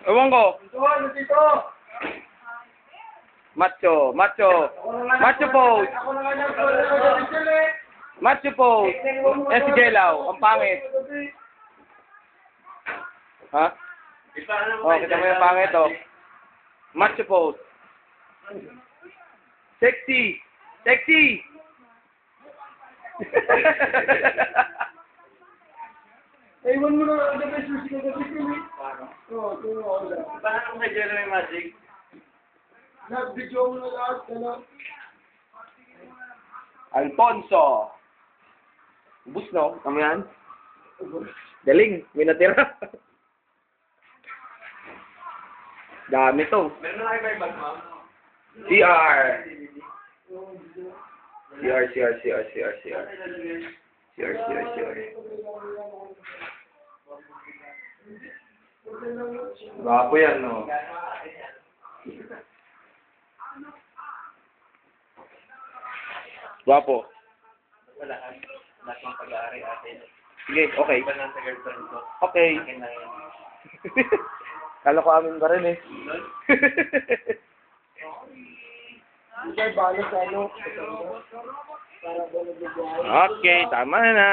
Ewan ko. Dito. Macho, macho. Macho pose. Ako na nga nag-picture. Macho pose. Eh, si Jelaw. Ang pangit. Ha? Oh, kita mo yung pangit, oh. Macho pose. Sexy. Sexy. Ewan mo na ang dapat susi ka kasi kami. Oo, ito wala. Paano kung medyo may magic? Nag-video mo na lahat, ano? Alfonso. Ubus, no? Tama yan? Galing. May natira. Dami to. Meron na kayo by bag, ma'am? CR. CR. Gwapo yan, no? Gwapo. Wala ka. Lahat ng pag-aari atin. Sige, okay. Iba lang sa girlfriend ko. Okay. Akin na yun. Kala ko amin pa rin, eh. Hindi balas ano. Para ba nabigyan? Okay, tama na.